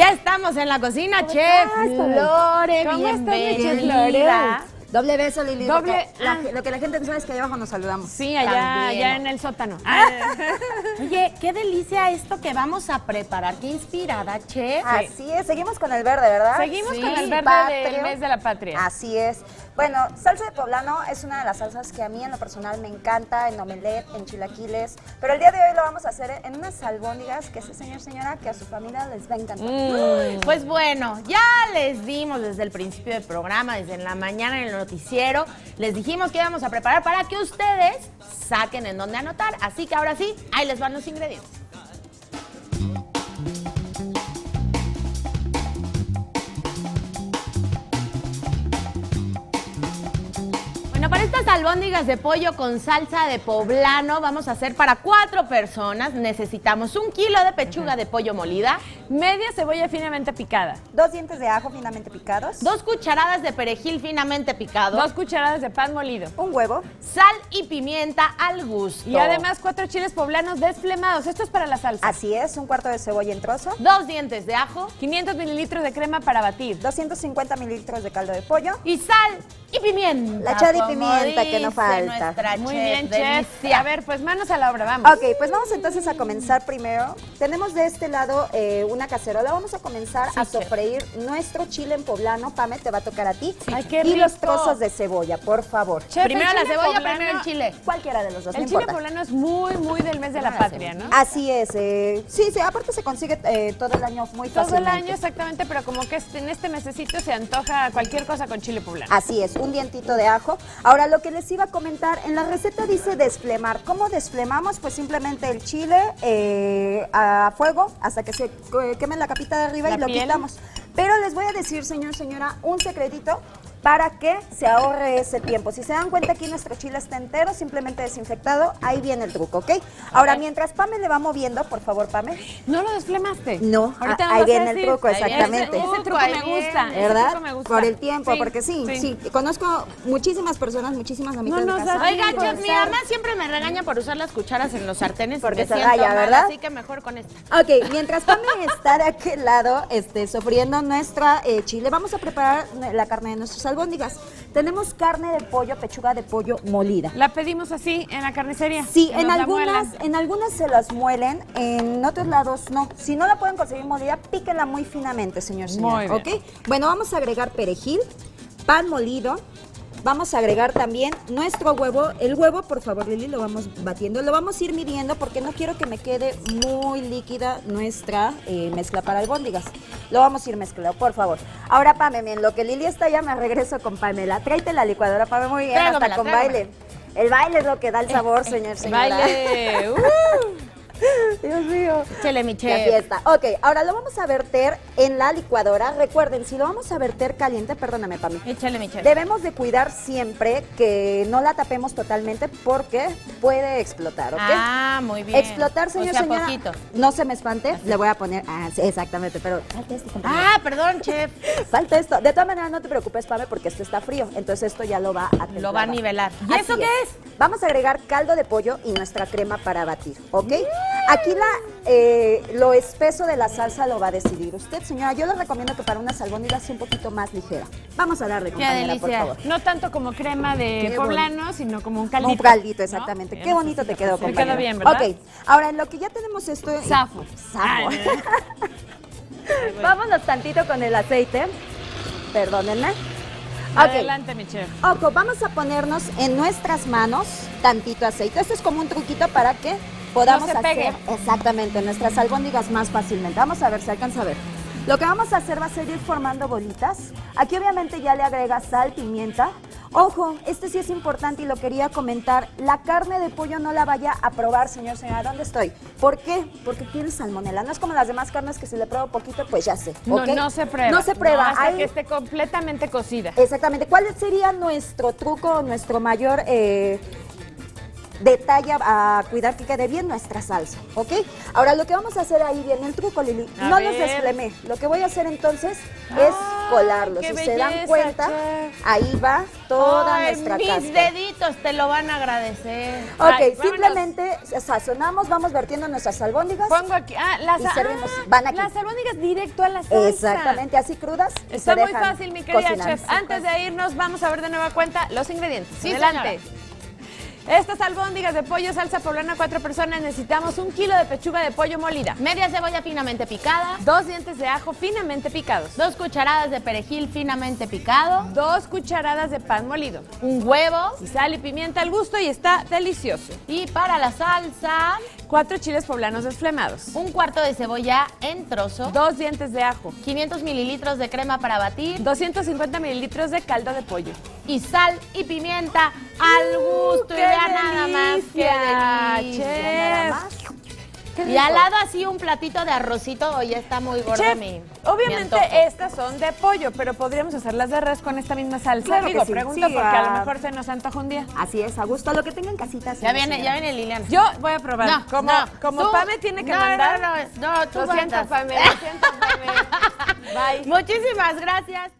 Ya estamos en la cocina, Chef Lore, bienvenida. Doble beso, Lili. Doble. Lo que la gente no sabe es que allá abajo nos saludamos. Sí, allá en el sótano. Oye, qué delicia esto que vamos a preparar. Qué inspirada, Chef. Así es, seguimos con el verde, ¿verdad? Seguimos con el verde del mes de la patria. Así es. Bueno, salsa de poblano es una de las salsas que a mí en lo personal me encanta, en omelette, en chilaquiles, pero el día de hoy lo vamos a hacer en unas albóndigas que ese señor, señora, que a su familia les va a encantar. Pues bueno, ya les dimos desde el principio del programa, desde la mañana en el noticiero, les dijimos que íbamos a preparar para que ustedes saquen en dónde anotar, así que ahora sí, ahí les van los ingredientes. Bueno, para estas albóndigas de pollo con salsa de poblano vamos a hacer para 4 personas. Necesitamos 1 kilo de pechuga de pollo molida, media cebolla finamente picada, 2 dientes de ajo finamente picados, 2 cucharadas de perejil finamente picado, 2 cucharadas de pan molido, un huevo, sal y pimienta al gusto. Y además 4 chiles poblanos desflemados. Esto es para la salsa. Así es, 1/4 de cebolla en trozo, 2 dientes de ajo, 500 mililitros de crema para batir, 250 mililitros de caldo de pollo y sal y pimienta. La echada y como pimienta que no dice falta. nuestra Muy chef, bien, chef. delicia. A ver, pues manos a la obra, vamos. Ok, pues vamos entonces a comenzar primero. Tenemos de este lado una cacerola. Vamos a comenzar a sofreír nuestro chile en poblano. Pame, te va a tocar a ti. Ay, qué y los rico. trozos de cebolla, por favor. Chef, Primero el la chile cebolla, poblano- primero el chile. Cualquiera de los dos, no El chile importa. poblano es muy del mes de la patria, ¿no? Así es. Sí, aparte se consigue todo el año muy Todo el fácilmente. año exactamente, pero como que en este mesecito se antoja cualquier cosa con chile poblano. Así es, un dientito de ajo. Ahora, lo que les iba a comentar, en la receta dice desflemar. ¿Cómo desflemamos? Pues simplemente el chile a fuego hasta que se queme la capita de arriba La y lo piel. quitamos. Pero les voy a decir, señor, señora, un secretito para que se ahorre ese tiempo. Si se dan cuenta, aquí nuestro chile está entero, simplemente desinfectado. Ahí viene el truco, ¿ok? Ahora, mientras Pame le va moviendo, por favor, Pame. ¿No lo desflemaste? No, Ahorita nos ahí vas a viene el decir. truco, Ahí viene. exactamente. Ese truco Ahí me viene. gusta. ese ¿Verdad? truco me gusta. Por el tiempo, Sí, porque sí. Conozco muchísimas personas, muchísimas amigas No de nos casa. has Oiga, dicho, chef, mi mamá siempre me regaña por usar las cucharas en los sartenes Porque y me se siento raya, mal, ¿verdad? así que mejor con esta. Ok, mientras Pame está de aquel lado sofriendo nuestra chile, vamos a preparar la carne de nuestras albóndigas. Tenemos carne de pollo, pechuga de pollo molida. ¿La pedimos así en la carnicería? Sí, Que en nos la muelan. algunas se las muelen, en otros lados no. Si no la pueden conseguir molida, píquenla muy finamente, señor. Muy bien. ¿Ok? Bueno, vamos a agregar perejil, pan molido. Vamos a agregar también nuestro huevo. El huevo, por favor, Lili, lo vamos batiendo. Lo vamos a ir midiendo porque no quiero que me quede muy líquida nuestra mezcla para albóndigas. Lo vamos a ir mezclando, por favor. Ahora, Pame, en lo que Lili está allá, me regreso con Pamela. Tráete la licuadora, Pame, muy bien, hasta Tráigamela, con tráigamela. baile. El baile es lo que da el sabor, señor, señora. Baile. Dios mío. Échale, mi La chef. fiesta. Ok, ahora lo vamos a verter en la licuadora. Recuerden, si lo vamos a verter caliente, perdóname, Pami. Échale, mi chef. Debemos de cuidar siempre que no la tapemos totalmente porque puede explotar, ¿ok? Ah, muy bien. Explotar, señor, O sea, señora. poquito. No se me espante, le voy a poner. Sí, exactamente, pero falta esto, compañero. Ah, perdón, chef. Falta esto. De todas maneras, no te preocupes, Pame, porque esto está frío. Entonces esto ya lo va a templar. Lo va a nivelar. ¿Y Así eso qué es? Vamos a agregar caldo de pollo y nuestra crema para batir, ¿ok? Aquí lo espeso de la salsa lo va a decidir usted, señora. Yo le recomiendo que para unas albóndigas sea un poquito más ligera. Vamos a darle, compañera, por delicia. favor. No tanto como crema de Qué poblano, sino como un caldito. Un caldito, ¿no? exactamente. Ya Qué no bonito sé te si quedó, te compañera. quedó bien, ¿verdad? Ok, ahora en lo que ya tenemos esto... Zafo. Zafo. Vámonos tantito con el aceite. Perdónenme. Ok. Adelante, mi chef. Ojo, vamos a ponernos en nuestras manos tantito aceite. Esto es como un truquito para que podamos No se pegue. hacer exactamente nuestras albóndigas más fácilmente. Vamos a ver, se alcanza a ver. Lo que vamos a hacer va a ser ir formando bolitas. Aquí obviamente ya le agrega sal, pimienta. Ojo, este sí es importante y lo quería comentar. La carne de pollo no la vaya a probar, señor, señora. ¿Dónde estoy? ¿Por qué? Porque tiene salmonela. No es como las demás carnes que si le pruebo poquito, pues ya sé. No, ¿ok? no se prueba. No se prueba. No, hasta Hay- que esté completamente cocida. Exactamente. ¿Cuál sería nuestro truco, nuestro mayor detalle a cuidar que quede bien nuestra salsa? ¿Ok? Ahora lo que vamos a hacer ahí viene el truco, Lili. A No los ver. desflemé. Lo que voy a hacer entonces es colarlo. qué Si se dan belleza, cuenta, chef. ahí va toda Ay, nuestra mis cáscara. deditos te lo van a agradecer. Ok, Ay, vámonos. simplemente sazonamos, vamos vertiendo nuestras albóndigas. Pongo aquí. Y servimos. Van aquí. Las albóndigas directo a la salsa. Exactamente, así crudas. y Está se muy dejan fácil, mi querida cocinar. chef. Antes de irnos, vamos a ver de nueva cuenta los ingredientes. Sí, Adelante. Estas albóndigas de pollo salsa poblana 4 personas necesitamos 1 kilo de pechuga de pollo molida, Media cebolla finamente picada, 2 dientes de ajo finamente picados, 2 cucharadas de perejil finamente picado, 2 cucharadas de pan molido, un huevo y sal y pimienta al gusto y está delicioso. y para la salsa, 4 chiles poblanos desflemados, un cuarto de cebolla en trozo, 2 dientes de ajo, 500 mililitros de crema para batir 250 mililitros de caldo de pollo. y sal y pimienta al gusto. Y ¡Qué vean nada más, qué delicia, delicia. chef! Nada más. Qué Y al rico. lado así un platito de arrocito, hoy está muy gordo Chef, mi obviamente antojo. estas son de pollo, pero podríamos hacerlas de res con esta misma salsa. Claro que Digo, sí. pregunto Sí, porque a lo ah. mejor se nos antoja un día. Así es, a gusto. Lo que tengan casitas. Ya viene Liliana. Yo voy a probar. No, como no, como tú- Pame tiene que no, mandar. No, tú Lo siento, mandas. Pame. Lo siento, Pame. Bye. Muchísimas gracias.